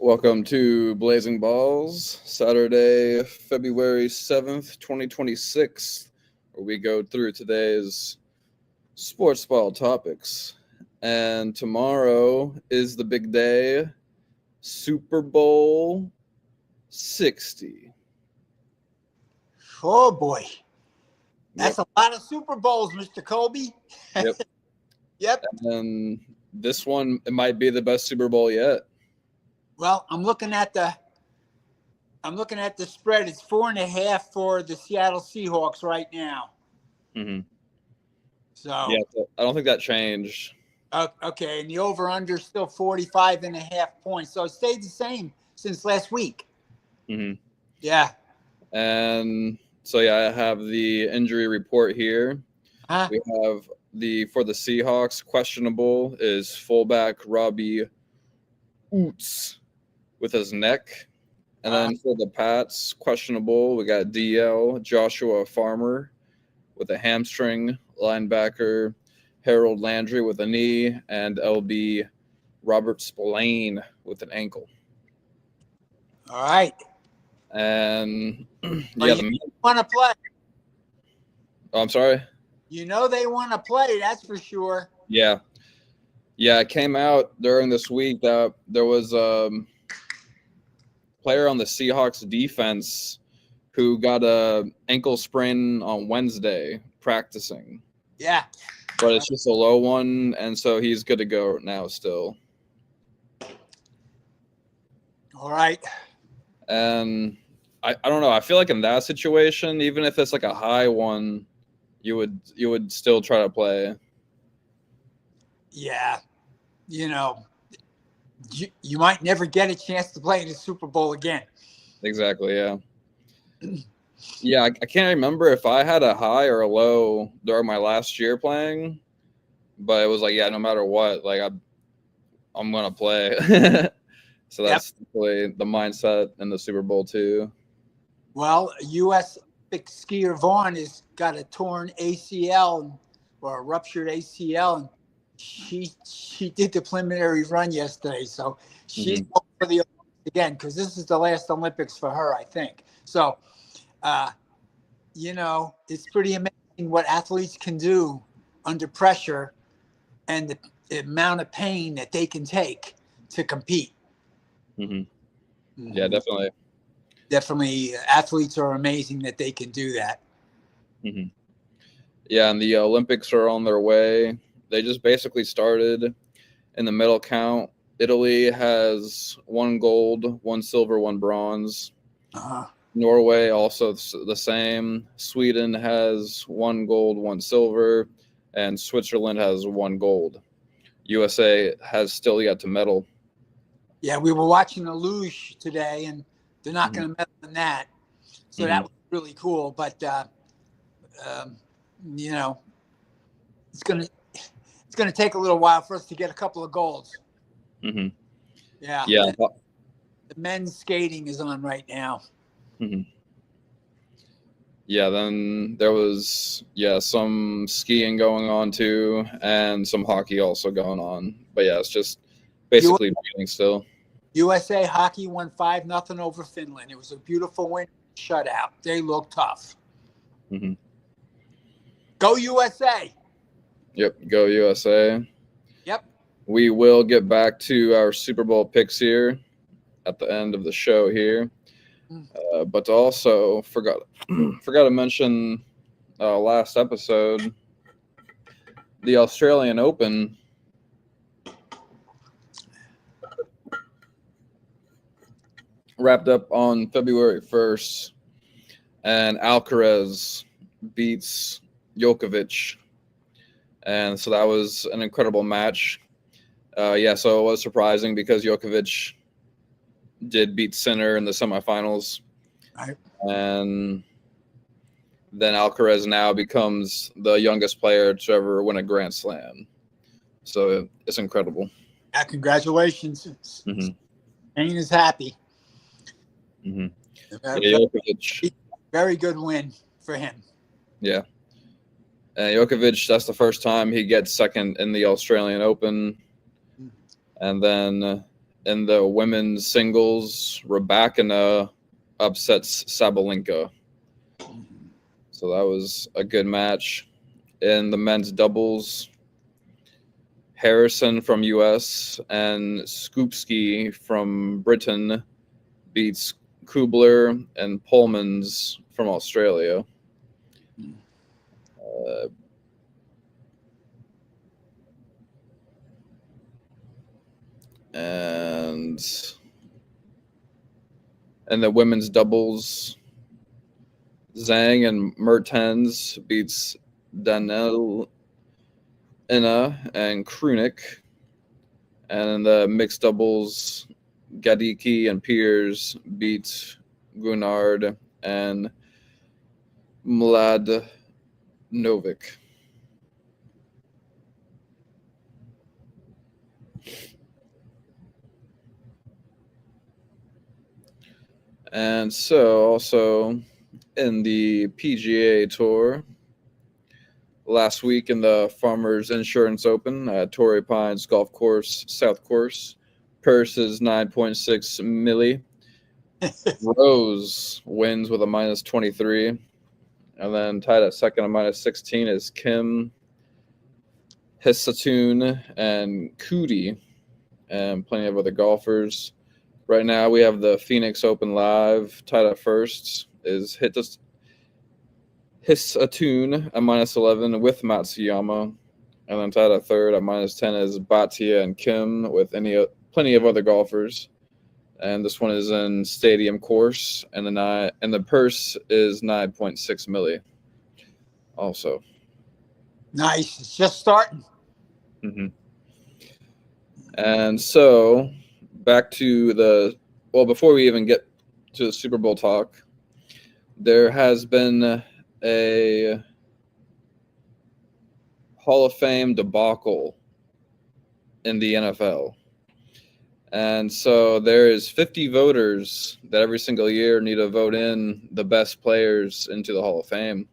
Welcome to Blazing Balls, Saturday, February 7th, 2026, where we go through today's sports ball topics. And tomorrow is the big day, Super Bowl 60. Oh boy. That's a lot of Super Bowls, Mr. Colby. Yep. Yep. And this one, it might be the best Super Bowl yet. Well, I'm looking at the spread. It's 4.5 for the Seattle Seahawks right now. Mm-hmm. So Yeah, I don't think that changed. Okay, and the over/under is still 45.5 points. So it stayed the same since last week. Mm-hmm. Yeah. And so, I have the injury report here. Huh? We have for the Seahawks, questionable is fullback Robbie Oots with his neck. And then for the Pats, questionable, we got DL Joshua Farmer with a hamstring, linebacker Harold Landry with a knee, and LB Robert Spillane with an ankle. All right. And you want to play. Oh, I'm sorry? You know they want to play, that's for sure. Yeah. Yeah, it came out during this week that there was a player on the Seahawks defense who got a ankle sprain on Wednesday practicing. Yeah. But it's just a low one, and so he's good to go now still. All right. And I don't know. I feel like in that situation, even if it's like a high one, you would still try to play. Yeah. You might never get a chance to play in the Super Bowl again. Exactly, yeah. Yeah, I can't remember if I had a high or a low during my last year playing, but it was like, no matter what, like I'm gonna play. So that's definitely the mindset in the Super Bowl too. Well, U.S. skier Vaughn has got a torn ACL or a ruptured ACL, and she did the preliminary run yesterday, so she's going for the Olympics again because this is the last Olympics for her, I think. So, it's pretty amazing what athletes can do under pressure and the amount of pain that they can take to compete. Mm-hmm. Yeah, definitely. Definitely, athletes are amazing that they can do that. Mm-hmm. Yeah, and the Olympics are on their way. They just basically started in the medal count. Italy has 1 gold, 1 silver, 1 bronze. Norway also the same. Sweden has 1 gold, 1 silver, and Switzerland has 1 gold. USA has still yet to medal. Yeah, we were watching the luge today, and they're not going to medal in that. So that was really cool. But it's going to take a little while for us to get a couple of golds. Mm-hmm. Yeah. Yeah. The men's skating is on right now. Mm-hmm. Yeah, then there was some skiing going on too, and some hockey also going on. But it's just basically beating still. USA hockey won 5-0 over Finland. It was a beautiful win, shutout. They look tough. Mm-hmm. Go USA. Yep, go USA. Yep. We will get back to our Super Bowl picks here at the end of the show here. But also forgot to mention last episode, the Australian Open wrapped up on February 1st, and Alcaraz beats Djokovic, and so that was an incredible match. So it was surprising because Djokovic did beat Sinner in the semifinals. Right. And then Alcaraz now becomes the youngest player to ever win a Grand Slam. So it's incredible. Yeah, congratulations. Mm-hmm. Spain is happy. Mm-hmm. Djokovic, very good win for him. Yeah. Djokovic, that's the first time he gets second in the Australian Open. And then in the women's singles, Rybakina upsets Sabalenka. So that was a good match. In the men's doubles, Harrison from US and Skupski from Britain beats Kubler and Pullmans from Australia. And the women's doubles, Zhang and Mertens beats Danel Inna and Krunik. And in the mixed doubles, Gadicki and Piers beat Gunard and Mladenovic. And so also in the PGA Tour, last week in the Farmers Insurance Open at Torrey Pines Golf Course, South Course, purse is 9.6 milli. Rose wins with a minus 23. And then tied at second at minus 16 is Kim Hisatoon and Cootie and plenty of other golfers. Right now we have the Phoenix Open Live. Tied at first is Hisatoon at minus 11 with Matsuyama. And then tied at third at minus 10 is Bhatia and Kim with plenty of other golfers. And this one is in Stadium Course, and the purse is 9.6 milli. Also, Nice. It's just starting. Mm-hmm. And so back to before we even get to the Super Bowl talk, there has been a Hall of Fame debacle in the NFL. And so there is 50 voters that every single year need to vote in the best players into the Hall of Fame.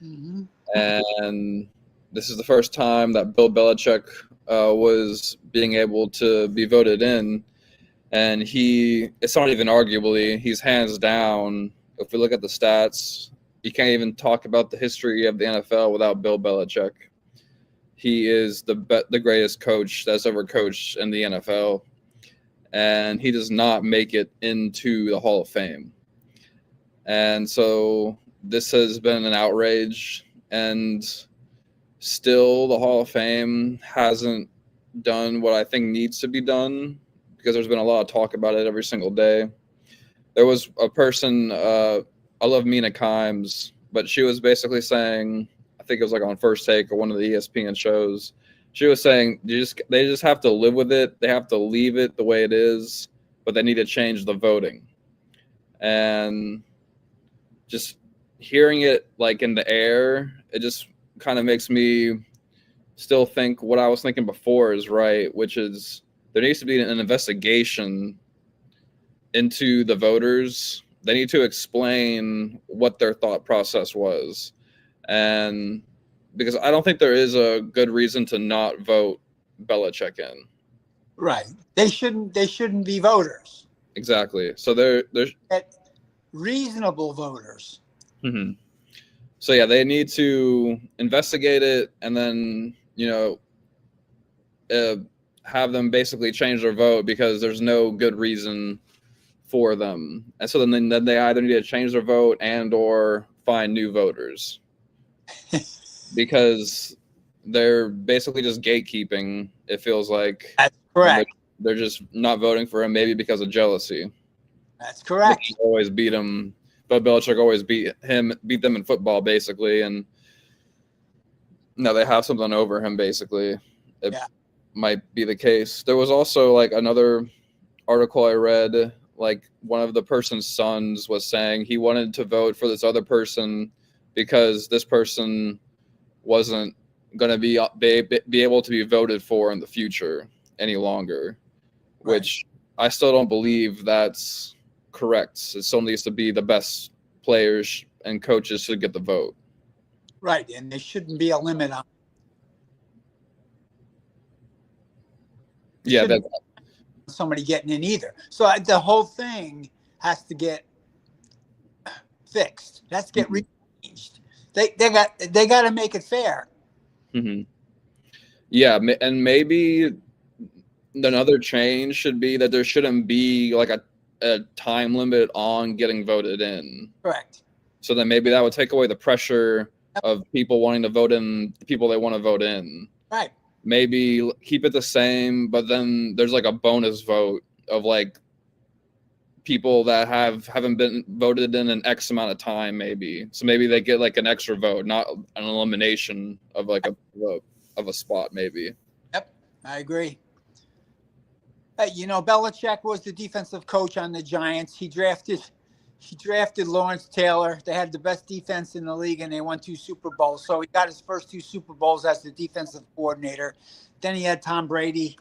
Mm-hmm. And this is the first time that Bill Belichick was being able to be voted in. And it's not even arguably, he's hands down. If we look at the stats, you can't even talk about the history of the NFL without Bill Belichick. He is the greatest coach that's ever coached in the NFL. And he does not make it into the Hall of Fame. And so this has been an outrage, and still the Hall of Fame hasn't done what I think needs to be done, because there's been a lot of talk about it every single day. There was a person, I love Mina Kimes, but she was basically saying, I think it was like on First Take or one of the ESPN shows, she was saying they just have to live with it. They have to leave it the way it is, but they need to change the voting. And just hearing it like in the air, it just kind of makes me still think what I was thinking before is right, which is there needs to be an investigation into the voters. They need to explain what their thought process was. And because I don't think there is a good reason to not vote Belichick in. Right. They shouldn't be voters. Exactly. So they're reasonable voters. Mm-hmm. So yeah, they need to investigate it and then, have them basically change their vote because there's no good reason for them. And so then they either need to change their vote and or find new voters. Because they're basically just gatekeeping, it feels like. That's correct. They're just not voting for him, maybe because of jealousy. That's correct. They always beat him. Bill Belichick always beat them in football, basically. And now they have something over him, basically. It might be the case. There was also like another article I read, like one of the person's sons was saying he wanted to vote for this other person because this person wasn't going to be able to be voted for in the future any longer, which I still don't believe that's correct. It still needs to be the best players and coaches should get the vote. Right, and there shouldn't be a limit on. Yeah, somebody getting in either. So the whole thing has to get fixed. Has to get changed. They got to make it fair. Mm-hmm. Yeah, and maybe another change should be that there shouldn't be like a time limit on getting voted in. Correct. So then maybe that would take away the pressure of people wanting to vote in the people they want to vote in. Right. Maybe keep it the same, but then there's like a bonus vote of like people that haven't been voted in X amount of time, maybe. So maybe they get like an extra vote, not an elimination of like a spot, maybe. Yep, I agree. Hey, Belichick was the defensive coach on the Giants. He drafted Lawrence Taylor. They had the best defense in the league, and they won 2 Super Bowls. So he got his first 2 Super Bowls as the defensive coordinator. Then he had Tom Brady,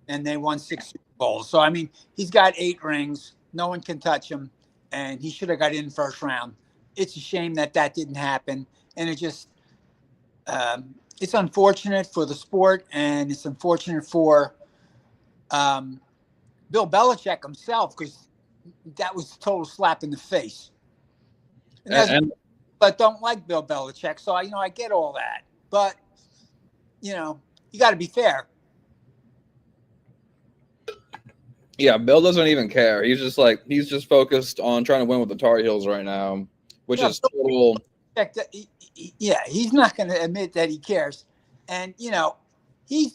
and they won 6 Super Bowls. So, I mean, he's got 8 rings. No one can touch him, and he should have got in first round. It's a shame that didn't happen, and it just it's unfortunate for the sport, and it's unfortunate for Bill Belichick himself, because that was a total slap in the face. But don't like Bill Belichick, so I get all that. But you got to be fair. Yeah, Bill doesn't even care. He's just focused on trying to win with the Tar Heels right now, which is total. He's not going to admit that he cares, and he's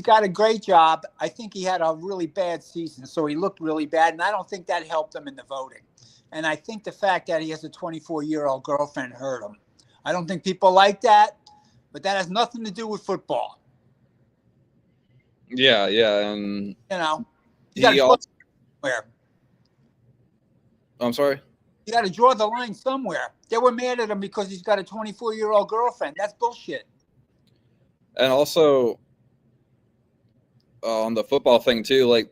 got a great job. I think he had a really bad season, so he looked really bad, and I don't think that helped him in the voting. And I think the fact that he has a 24-year-old girlfriend hurt him. I don't think people like that, but that has nothing to do with football. Yeah, and you got to draw somewhere. I'm sorry. You got to draw the line somewhere. They were mad at him because he's got a 24-year-old girlfriend. That's bullshit. And also on the football thing too, like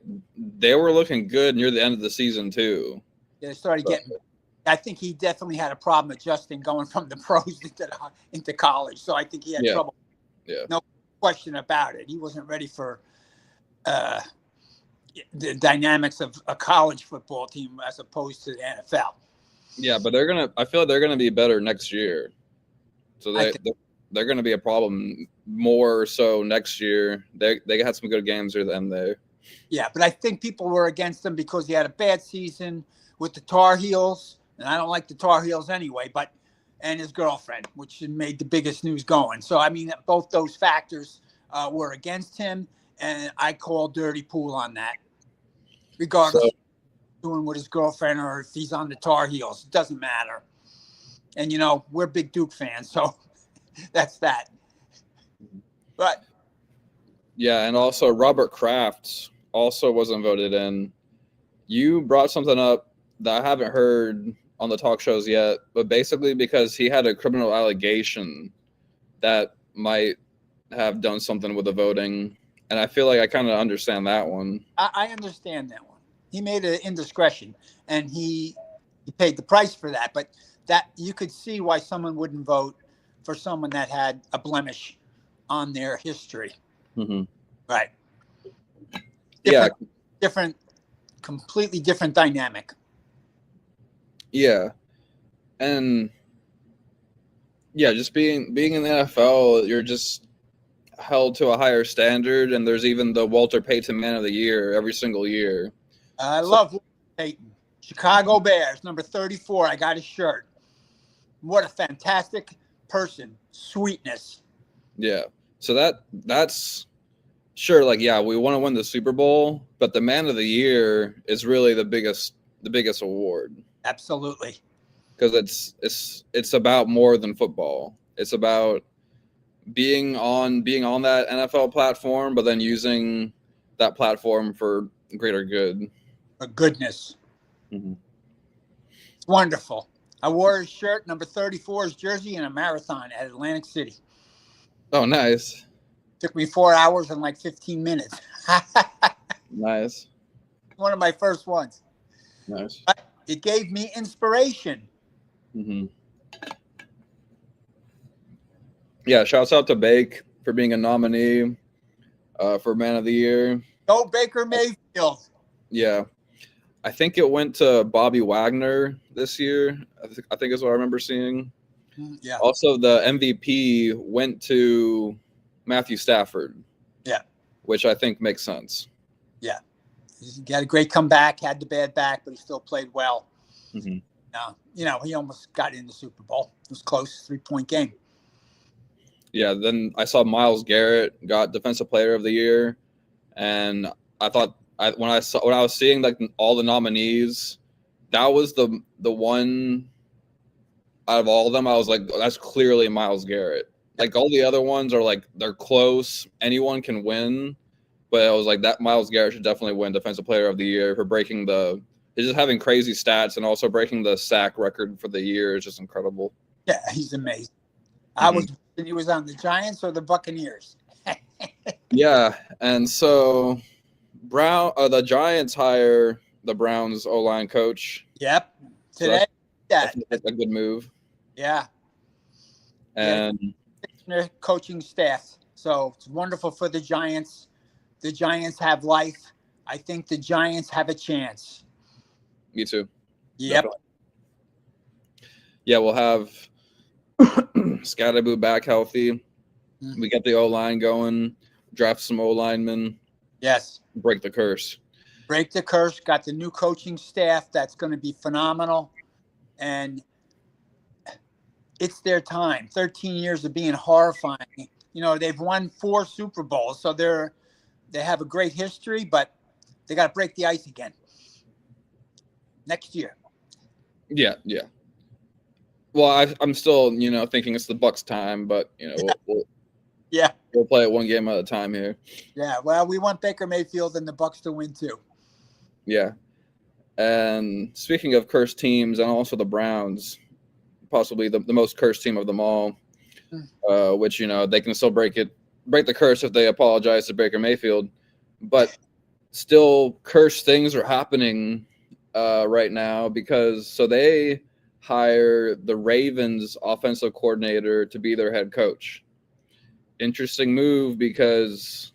they were looking good near the end of the season too. They started getting. I think he definitely had a problem adjusting going from the pros into college. So I think he had trouble. Yeah. No question about it. He wasn't ready for the dynamics of a college football team as opposed to the NFL. Yeah, but I feel like they're gonna be better next year. So they're gonna be a problem more so next year. They had some good games near the end there. Yeah, but I think people were against him because he had a bad season with the Tar Heels, and I don't like the Tar Heels anyway, and his girlfriend, which made the biggest news going. So, I mean, both those factors were against him, and I call dirty pool on that, regardless of doing with his girlfriend or if he's on the Tar Heels. It doesn't matter. And, we're big Duke fans, so that's that. But yeah, and also Robert Kraft also wasn't voted in. You brought something up that I haven't heard on the talk shows yet, but basically because he had a criminal allegation that might have done something with the voting, and I feel like I kind of understand that one. I understand that one. He made an indiscretion, and he paid the price for that. But that you could see why someone wouldn't vote for someone that had a on their history. Mm-hmm. Right. Completely different dynamic. Yeah. And yeah, just being in the NFL, you're just held to a higher standard, and there's even the Walter Payton Man of the Year every single year. I love Walter Payton. Chicago Bears, number 34. I got his shirt. What a fantastic person. Sweetness. Yeah. So that's sure, like, yeah, we want to win the Super Bowl, but the Man of the Year is really the biggest award. Absolutely. Because it's about more than football. It's about being on that NFL platform, but then using that platform for greater good. For goodness. Mm-hmm. It's wonderful. I wore his shirt, number 34, his jersey, in a marathon at Atlantic City. Oh, nice. Took me 4 hours and like 15 minutes. Nice. One of my first ones. Nice. But it gave me inspiration. Mm-hmm. Yeah, shouts out to Bake for being a nominee for Man of the Year. Go Baker Mayfield. Yeah. I think it went to Bobby Wagner this year. I think is what I remember seeing. Yeah. Also, the MVP went to Matthew Stafford. Yeah. Which I think makes sense. Yeah. He got a great comeback, had the bad back, but he still played well. Mm-hmm. He almost got in the Super Bowl. It was close, 3-point game. Yeah, then I saw Myles Garrett got Defensive Player of the Year, and I thought when I was seeing like all the nominees, that was the one out of all of them. I was like, that's clearly Myles Garrett. Like all the other ones are like they're close, anyone can win, but I was like that Myles Garrett should definitely win Defensive Player of the Year for breaking he's just having crazy stats and also breaking the sack record for the year is just incredible. Yeah, he's amazing. Mm-hmm. He was on the Giants or the Buccaneers. Yeah, and so the Giants hire the Browns O-line coach. Yep. Today, that's a good move. Yeah. And their coaching staff. So it's wonderful for the Giants. The Giants have life. I think the Giants have a chance. Me too. Yep. Definitely. Yeah, we'll have Scatterboo back healthy. Mm-hmm. We get the O-line going, draft some O-linemen. Yes. Break the curse. Break the curse. Got the new coaching staff that's going to be phenomenal. And it's their time. 13 years of being horrifying. They've won 4 Super Bowls, so they have a great history, but they got to break the ice again next year. Yeah. Well, I'm still, thinking it's the Bucs' time, but we'll play it one game at a time here. Yeah. Well, we want Baker Mayfield and the Bucs to win too. Yeah. And speaking of cursed teams, and also the Browns, possibly the most cursed team of them all, which they can still break the curse if they apologize to Baker Mayfield, but still cursed things are happening right now because they hire the Ravens offensive coordinator to be their head coach. Interesting move because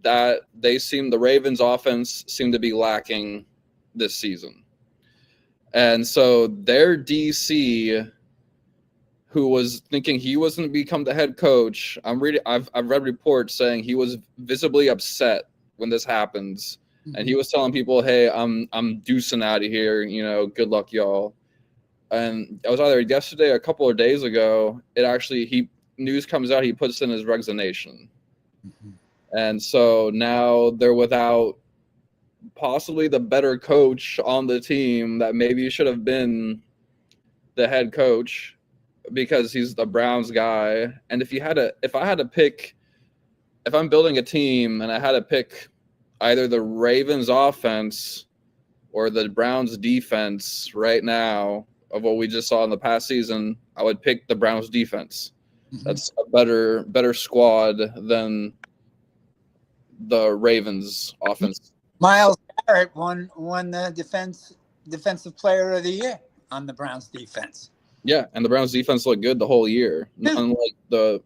the Ravens offense seemed to be lacking this season. And so their DC, who was thinking he was going to become the head coach, I've read reports saying he was visibly upset when this happens. Mm-hmm. And he was telling people, hey, I'm deucing out of here, good luck, y'all. And it was either yesterday or a couple of days ago, news comes out, he puts in his resignation. Mm-hmm. And so now they're without possibly the better coach on the team that maybe should have been the head coach because he's the Browns guy. And if I'm building a team and I had to pick either the Ravens offense or the Browns defense right now of what we just saw in the past season, I would pick the Browns defense. Mm-hmm. That's a better squad than the Ravens offense. Myles Garrett won the defensive player of the year on the Browns defense. Yeah, and the Browns defense looked good the whole year, unlike the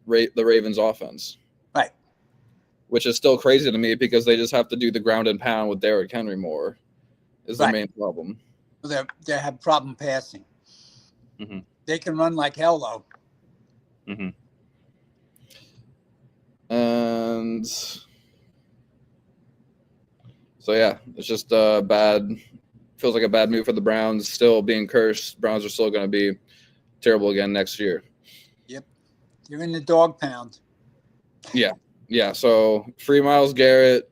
Ravens offense. Right. Which is still crazy to me because they just have to do the ground and pound with Derrick Henry more is the main problem. They have problem passing. Mm-hmm. They can run like hell, though. Mm-hmm. And so, yeah, it's just feels like a bad move for the Browns. Still being cursed. Browns are still going to be terrible again next year. Yep. You're in the dog pound. Yeah. Yeah. So free Myles Garrett,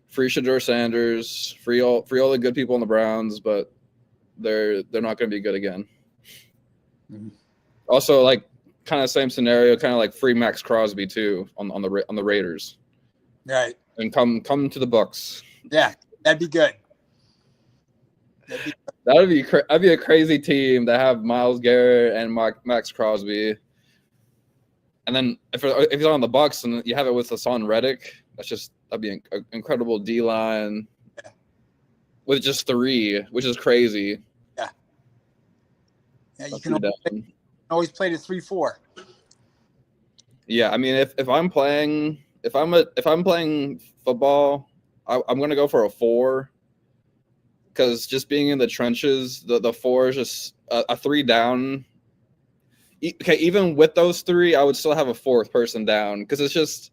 free Shedeur Sanders, free all the good people in the Browns, but they're not going to be good again. Mm-hmm. Also, like kind of same scenario, kind of like free Max Crosby too on the Raiders. Right. And come to the Bucs. Yeah, that'd be good. That'd be a crazy team to have Myles Garrett and Max Crosby. And then if he's on the Bucs and you have it with Hassan Reddick, that'd be an incredible D-line with just 3, which is crazy. Yeah. Yeah, you can always play the 3-4. Yeah, I mean, if I'm playing if I'm playing football, I'm gonna go for a 4, because just being in the trenches, the 4 is just a 3 down. Okay, even with those 3, I would still have a 4th person down, because it's just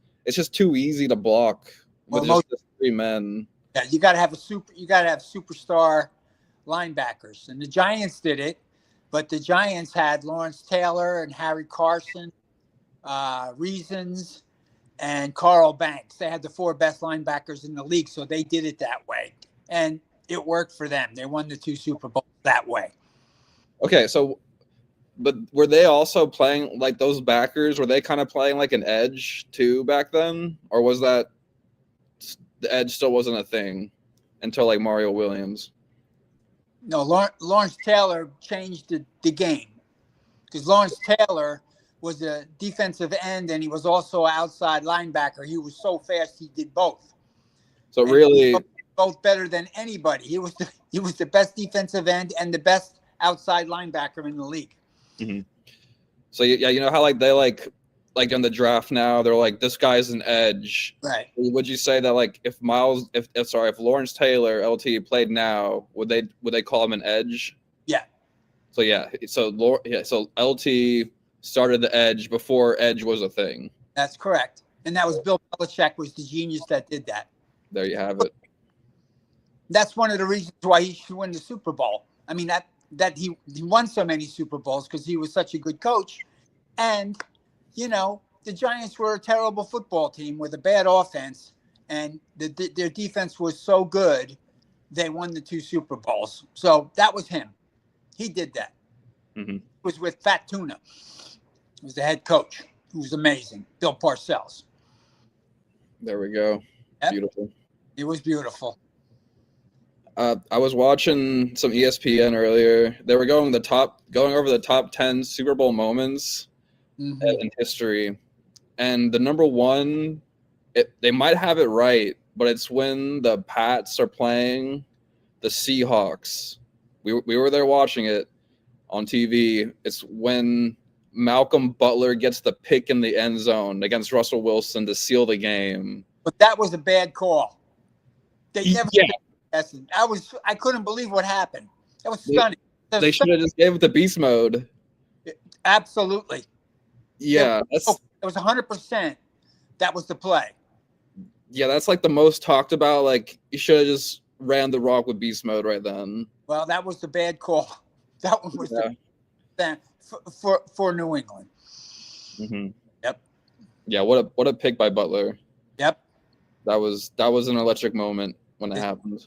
too easy to block with Well, just 3 men. Yeah, you got to have superstar linebackers, and the Giants did it, but the Giants had Lawrence Taylor and Harry Carson, Reasons, and Carl Banks. They had the 4 best linebackers in the league, so they did it that way, and it worked for them. They won the 2 Super Bowls that way. Okay, so, but were they also playing like those backers? Were they kind of playing like an edge too back then, or was that the edge still wasn't a thing until like Mario Williams? No, Lawrence Taylor changed the game, because Lawrence Taylor was a defensive end and he was also an outside linebacker. He was so fast, he did both. So And really, both better than anybody. He was the best defensive end and the best outside linebacker in the league. mm-hmm. So yeah, you know how like they like in the draft now, they're like, this guy's an edge. Right. Would you say that like if Lawrence Taylor LT played now, would they call him an edge? Yeah. So LT started the edge before edge was a thing. That's correct. And that was Bill Belichick was the genius that did that. There you have it. That's one of the reasons why he should win the Super Bowl. I mean, that he won so many Super Bowls because he was such a good coach. And, you know, the Giants were a terrible football team with a bad offense, and their defense was so good, they won the 2 Super Bowls. So that was him. He did that. Mm-hmm. It was with Fat Tuna. He was the head coach, who was amazing, Bill Parcells. There we go. Yep. Beautiful. It was beautiful. I was watching some ESPN earlier. They were going over the top 10 Super Bowl moments in history, and the number 1, they might have it right, but it's when the Pats are playing the Seahawks. We were there watching it on TV. It's when Malcolm Butler gets the pick in the end zone against Russell Wilson to seal the game. But that was a bad call. They never. Yeah. I couldn't believe what happened. That was stunning. They should have just gave it the beast mode. Absolutely. Yeah, it was 100%. That was the play. Yeah, that's like the most talked about. Like, you should have just ran the rock with beast mode right then. Well, that was the bad call. That one was for New England. Mm-hmm. Yep. Yeah, what a pick by Butler. Yep. That was an electric moment when it happened.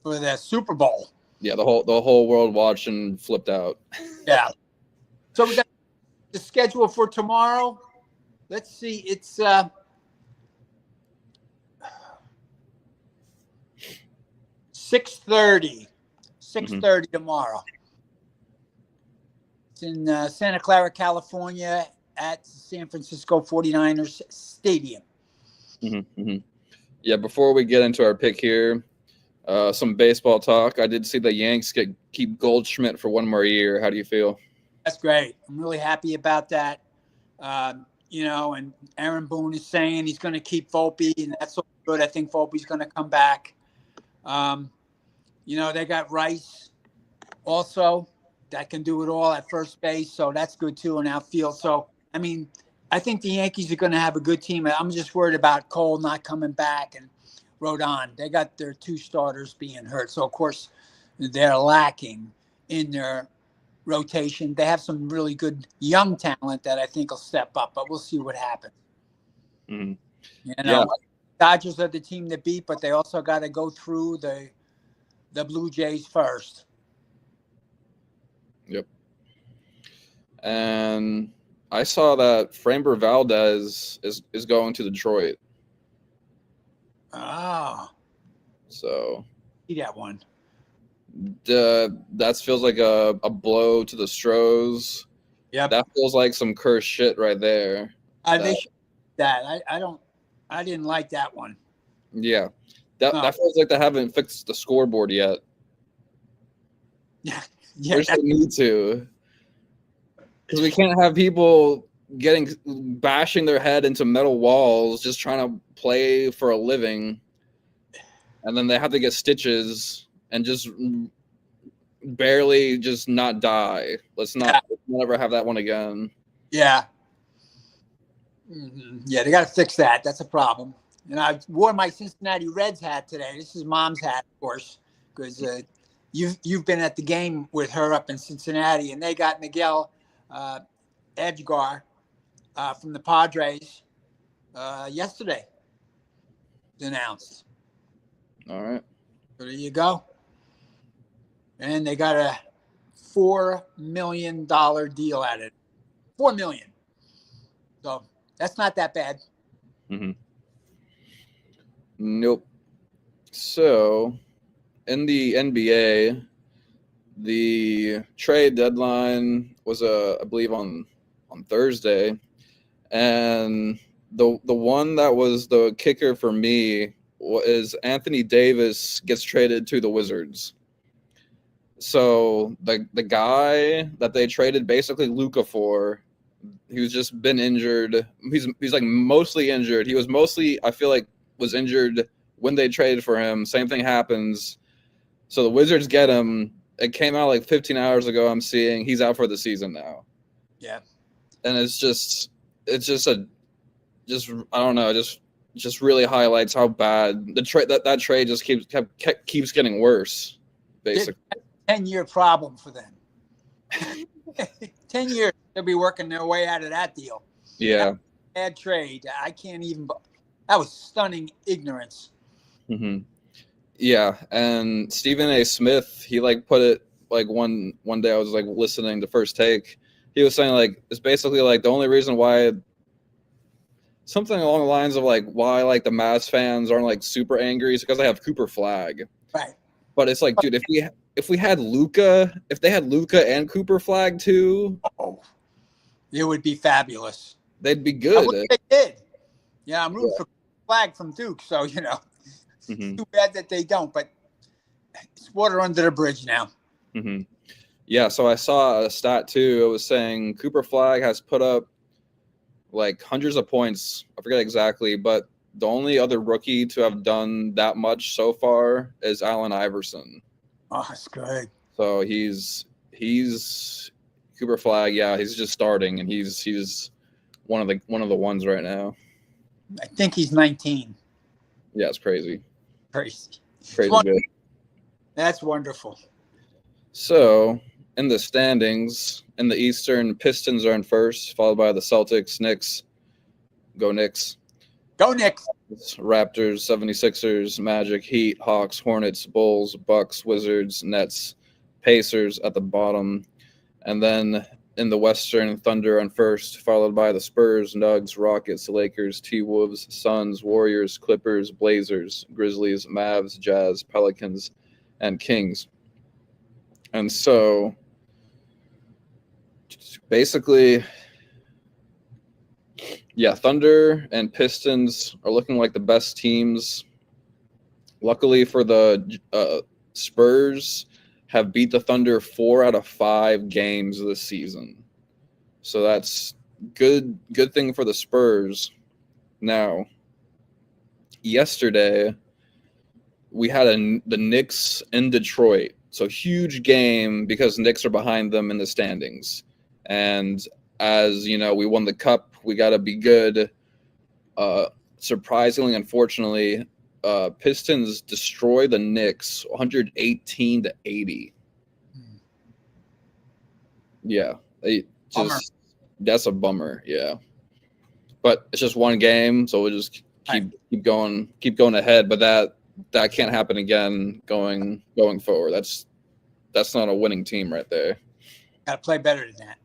For the Super Bowl. Yeah, the whole world watched and flipped out. Yeah. So we got the schedule for tomorrow. Let's see. It's 6:30. 6:30 tomorrow. It's in Santa Clara, California, at San Francisco 49ers Stadium. Mm-hmm, mm-hmm. Yeah, before we get into our pick here, some baseball talk. I did see the Yanks keep Goldschmidt for 1 more year. How do you feel? That's great. I'm really happy about that. And Aaron Boone is saying he's going to keep Volpe, and that's so good. I think Volpe's going to come back. They got Rice also that can do it all at first base, so that's good too in outfield. So, I mean, I think the Yankees are going to have a good team. I'm just worried about Cole not coming back and Rodon. They got their 2 starters being hurt. So, of course, they're lacking in their rotation. They have some really good young talent that I think will step up, but we'll see what happens. Mm-hmm. Dodgers are the team to beat, but they also got to go through the Blue Jays first. Yep. And I saw that Framber Valdez is going to Detroit. Oh. So. See that one. That feels like a blow to the Stros. Yeah. That feels like some cursed shit right there. I didn't like that one. Yeah. That feels like they haven't fixed the scoreboard yet. Yeah. Which they need to. Because we can't have people bashing their head into metal walls, just trying to play for a living, and then they have to get stitches and just barely just not die. Let's not ever have that one again. Yeah. Yeah, they got to fix that. That's a problem. And I wore my Cincinnati Reds hat today. This is Mom's hat, of course, because you've been at the game with her up in Cincinnati, and they got Miguel Edgar from the Padres yesterday. Announced. All right. So there you go. And they got a $4 million deal at it. $4 million. So that's not that bad. Mm-hmm. Nope. So in the NBA, the trade deadline was I believe on Thursday, and the one that was the kicker for me is Anthony Davis gets traded to the Wizards. So the guy that they traded basically Luka for, he's just been injured. He's like mostly injured. He was mostly, I feel like, was injured when they traded for him. Same thing happens. So the Wizards get him. It came out like 15 hours ago. I'm seeing he's out for the season now. Yeah. And it's just I don't know, just really highlights how bad the trade that trade just keeps getting worse, basically. 10-year problem for them. 10 years they'll be working their way out of that deal. Yeah. Bad trade. I can't even. That was stunning ignorance. Mm-hmm. Yeah, and Stephen A. Smith, he like put it like one day I was like listening to First Take. He was saying like it's basically like the only reason why, something along the lines of like why like the Mavs fans aren't like super angry is because they have Cooper Flag. Right. But it's like, dude, if we had Luka, if they had Luka and Cooper Flag too, it would be fabulous. They'd be good. They did. Yeah, I'm rooting for Flag from Duke, so you know, too bad that they don't. But it's water under the bridge now. Mm-hmm. Yeah, so I saw a stat too. It was saying Cooper Flag has put up like hundreds of points. I forget exactly, but the only other rookie to have done that much so far is Allen Iverson. Oh, that's good. So he's Cooper Flag. Yeah, he's just starting, and he's one of the ones right now. I think he's 19. Yeah, it's crazy. Crazy Good. That's wonderful. So in the standings, in the Eastern, Pistons are in first, followed by the Celtics, Knicks. Go Knicks. Go Knicks. Raptors, 76ers, Magic, Heat, Hawks, Hornets, Bulls, Bucks, Wizards, Nets, Pacers at the bottom. And then in the Western, Thunder on first, followed by the Spurs, Nugs, Rockets, Lakers, T-Wolves, Suns, Warriors, Clippers, Blazers, Grizzlies, Mavs, Jazz, Pelicans, and Kings. And so basically, yeah, Thunder and Pistons are looking like the best teams. Luckily for the Spurs, have beat the Thunder 4 out of 5 games this season. So that's good thing for the Spurs. Now, yesterday, we had the Knicks in Detroit. So huge game because Knicks are behind them in the standings. And as you know, we won the cup. We got to be good. Surprisingly, unfortunately, Pistons destroy the Knicks 118-80. Yeah, that's a bummer. Yeah, but it's just one game, so we'll just keep going ahead. But that can't happen again going forward. That's not a winning team right there. Got to play better than that.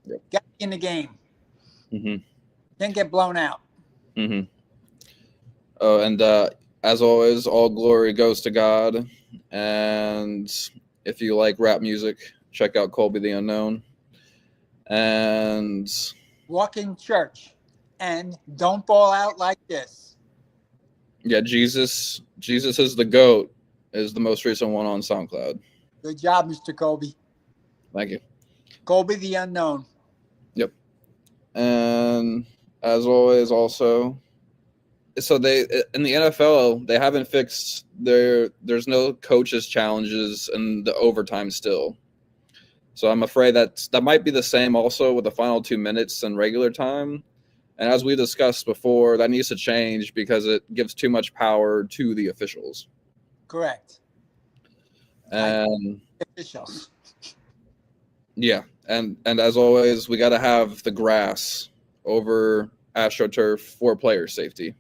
Yep. Got to be in the game. Mm-hmm. Didn't get blown out. Mm-hmm. Oh, and as always, all glory goes to God. And if you like rap music, check out Colby the Unknown. And walk in church and don't ball out like this. Yeah, Jesus is the GOAT is the most recent one on SoundCloud. Good job, Mr. Colby. Thank you. Colby the Unknown. Yep. And as always, also, so they in the NFL they haven't fixed there's no coaches challenges in the overtime still. So I'm afraid that might be the same also with the final 2 minutes in regular time. And as we discussed before, that needs to change because it gives too much power to the officials. Correct. And Officials. yeah, and as always, we got to have the grass over AstroTurf for player safety.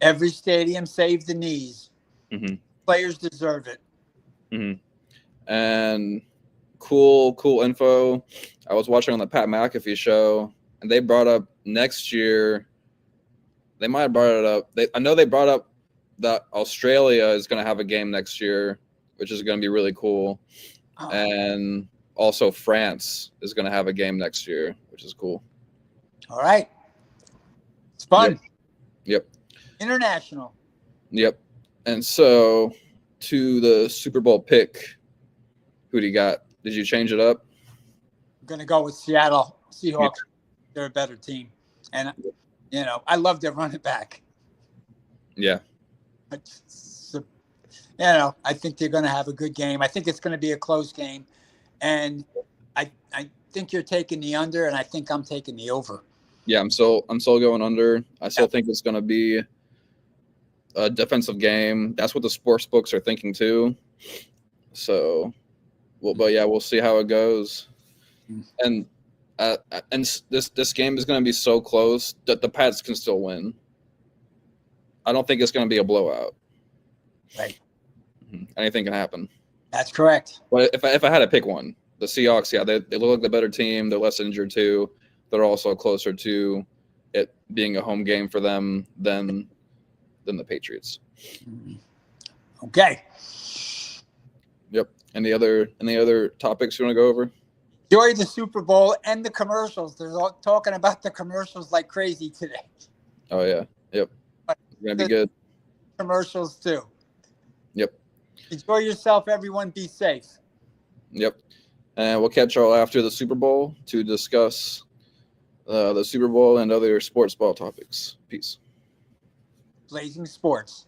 Every stadium save the knees. Mm-hmm. Players deserve it. Mm-hmm. And cool info. I was watching on the Pat McAfee show, and they brought up next year. They might have brought it up. I know they brought up that Australia is going to have a game next year, which is going to be really cool. Oh. And also France is going to have a game next year, which is cool. All right. It's fun. Yep. International. Yep. And so to the Super Bowl pick, who do you got? Did you change it up? I'm going to go with Seattle Seahawks. They're a better team. And, I love their running back. Yeah. I think they're going to have a good game. I think it's going to be a close game. And I think you're taking the under, and I think I'm taking the over. Yeah, I'm still going under. I still think it's going to be a defensive game. That's what the sports books are thinking too. So, we'll see how it goes. And this game is going to be so close that the Pats can still win. I don't think it's going to be a blowout. Right. Anything can happen. That's correct. But if I had to pick one, the Seahawks, yeah, they look like the better team. They're less injured too. They're also closer to it being a home game for them than the Patriots. Okay. Yep. Any other topics you want to go over? Enjoy the Super Bowl and the commercials. They're all talking about the commercials like crazy today. Oh yeah. Yep. It's gonna be good. Commercials too. Yep. Enjoy yourself, everyone. Be safe. Yep. And we'll catch y'all after the Super Bowl to discuss the Super Bowl and other sports ball topics. Peace. Blazing Sports.